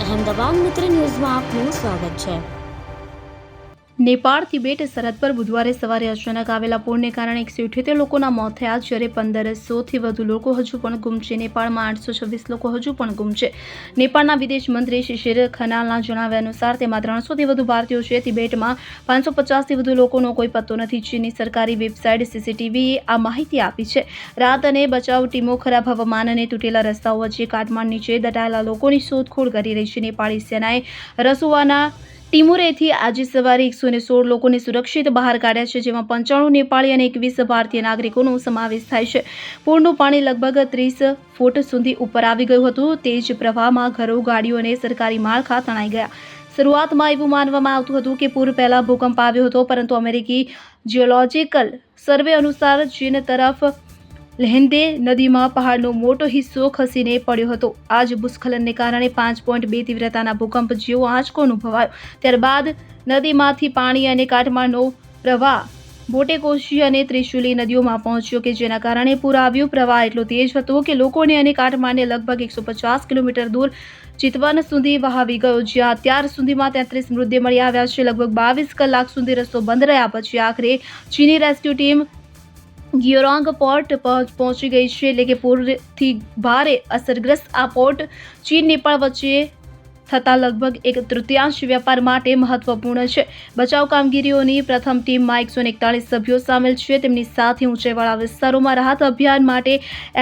અહેમદાબાદ મિત્ર ન્યૂઝમાં આપનું સ્વાગત છે। નેપાળ તિબેટ સરહદ પર બુધવારે સવારે અચાનક આવેલા પૂરને કારણે 178 લોકોના મોત થયા, જ્યારે 1500થી વધુ લોકો હજુ પણ ગુમ છે। નેપાળમાં 826 લોકો હજુ પણ ગુમ છે। નેપાળના વિદેશ મંત્રી શિશિર ખનાલના જણાવ્યા અનુસાર તેમાં 300થી વધુ ભારતીયો છે। તિબેટમાં 550થી વધુ લોકોનો કોઈ પત્તો નથી। ચીનની સરકારી વેબસાઇટ સીસીટીવીએ આ માહિતી આપી છે। રાહત અને બચાવ ટીમો ખરાબ હવામાન અને તૂટેલા રસ્તાઓ વચ્ચે કાટમાળ નીચે દટાયેલા લોકોની શોધખોળ કરી રહી છે। નેપાળી સેનાએ રસુવાના ટિમુરેથી આજે સવારે 116 લોકોને સુરક્ષિત બહાર કાઢ્યા છે, જેમાં 95 નેપાળી અને 21 ભારતીય નાગરિકોનો સમાવેશ થાય છે। પૂરનું પાણી લગભગ 30 ફૂટ સુધી ઉપર આવી ગયું હતું। તેજ પ્રવાહમાં ઘરો, ગાડીઓ અને સરકારી માળખા તણાઈ ગયા। શરૂઆતમાં એવું માનવામાં આવતું હતું કે પૂર પહેલા ભૂકંપ આવ્યો હતો, પરંતુ અમેરિકી જિયોલોજિકલ સર્વે અનુસાર ચીન તરફ લહેંદે નદીમાં પહાડનો મોટો હિસ્સો ખસીને પડ્યો હતો। આ જ ભૂસ્ખલનને કારણે 5.2 તીવ્રતાના ભૂકંપ જેવો આંચકો અનુભવાયો। ત્યારબાદ નદીમાંથી પાણી અને કાટમાળનો પ્રવાહ બોટેકોશી અને ત્રિશુલી નદીઓમાં પહોંચ્યો, કે જેના કારણે પૂર આવ્યું। પ્રવાહ એટલો તેજ હતો કે લોકોને અને કાટમાળને લગભગ 150 કિલોમીટર દૂર ચિતવન સુધી વહાવી ગયો, જ્યાં અત્યાર સુધીમાં 33 મૃતદેહ મળી આવ્યા છે। લગભગ 22 કલાક સુધી રસ્તો બંધ રહ્યા પછી આખરે ચીની રેસ્ક્યુ ટીમ ગ્યોરોંગ પોર્ટ પહોંચી ગઈ છે, એટલે કે પૂરથી ભારે અસરગ્રસ્ત આ પોર્ટ ચીન નેપાળ વચ્ચે થતા લગભગ 1/3 વેપાર માટે મહત્વપૂર્ણ છે। બચાવ કામગીરીઓની પ્રથમ ટીમમાં 141 સભ્યો સામેલ છે। તેમની સાથે ઊંચાઈવાળા વિસ્તારોમાં રાહત અભિયાન માટે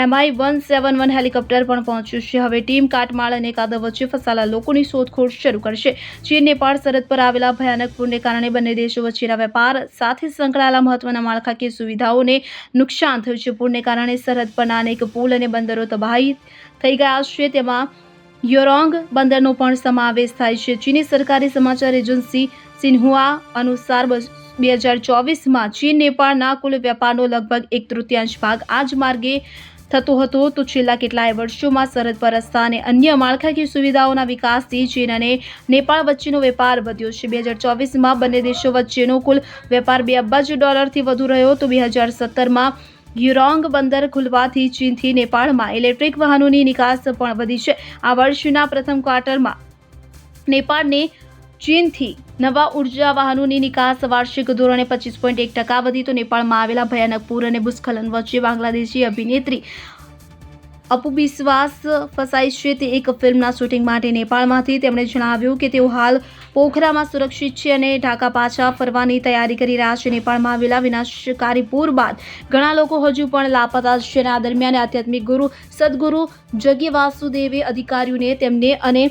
MI-171 હેલિકોપ્ટર પણ પહોંચ્યું છે। હવે ટીમ કાટમાળ અને કાદવ વચ્ચે ફસાયેલા લોકોની શોધખોળ શરૂ કરશે। ચીન નેપાળ સરહદ પર આવેલા ભયાનક પૂરને કારણે બંને દેશો વચ્ચેના વેપાર સાથે સંકળાયેલા મહત્વના માળખાકીય સુવિધાઓને નુકસાન થયું છે। પૂરને કારણે સરહદ પરના અનેક પુલ અને બંદરો તબાહી થઈ ગયા છે, તેમાં ગ્યોરોંગ બંદરનો પણ સમાવેશ થાય છે। ચીની સરકારી સમાચાર એજન્સી સિન્હુઆ અનુસાર 2024માં ચીન નેપાળના કુલ વેપારનો લગભગ 1/3 ભાગ આ જ માર્ગે થતો હતો, તો છેલ્લા કેટલાય વર્ષોમાં સરહદ પર રસ્તા અને અન્ય માળખાકીય સુવિધાઓના વિકાસથી ચીન અને નેપાળ વચ્ચેનો વેપાર વધ્યો છે। 2024માં બંને દેશો વચ્ચેનો કુલ વેપાર $2 અબજથી વધુ રહ્યો, તો 2017માં ગ્યોરોંગ બંદર ખુલવાથી ચીનથી નેપાળમાં ઇલેક્ટ્રિક વાહનોની નિકાસ પણ વધી છે। આ વર્ષના પ્રથમ ક્વાર્ટરમાં નેપાળને ચીનથી નવા ઉર્જા વાહનોની નિકાસ વાર્ષિક ધોરણે 25.1% વધી, તો નેપાળમાં આવેલા ભયાનક પૂર અને ભૂસ્ખલન વચ્ચે બાંગ્લાદેશી અભિનેત્રી અપુ બિસ્વાસ ફસાઈ છે। તે એક ફિલ્મના શૂટિંગ માટે નેપાળમાંથી તેમણે જણાવ્યું કે તેઓ હાલ પોખરામાં સુરક્ષિત છે અને ઢાકા પાછા ફરવાની તૈયારી કરી રહ્યા છે। નેપાળમાં આવેલા વિનાશકારી પૂર બાદ ઘણા લોકો હજુ પણ લાપતા છે। આ દરમિયાન આધ્યાત્મિક ગુરુ સદગુરુ જગ્ગી વાસુદેવે અધિકારીઓને તેમને અને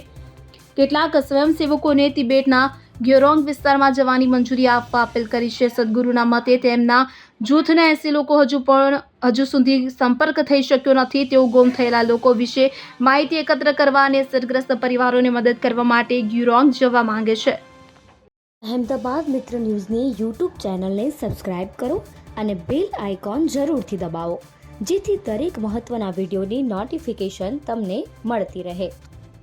કેટલાક સ્વયંસેવકોને તિબેટના ગ્યોરોંગ વિસ્તારમાં જવાની મંજૂરી આપવા અપીલ કરી છે। સદગુરુના મતે તેમના જૂથના 80 લોકો હજુ સુધી સંપર્ક થઈ શક્યો નથી। તેઓ ગુમ થયેલા લોકો વિશે માહિતી એકત્ર કરવા અને અસરગ્રસ્ત પરિવારોને મદદ કરવા માટે ગ્યોરોંગ જવા માંગે છે। અહેમદાબાદ મિત્ર ન્યૂઝની યુટ્યુબ ચેનલને સબસ્ક્રાઇબ કરો અને બેલ આઇકોન જરૂરથી દબાવો, જેથી દરેક મહત્વના વિડીયોની નોટિફિકેશન તમને મળતી રહે।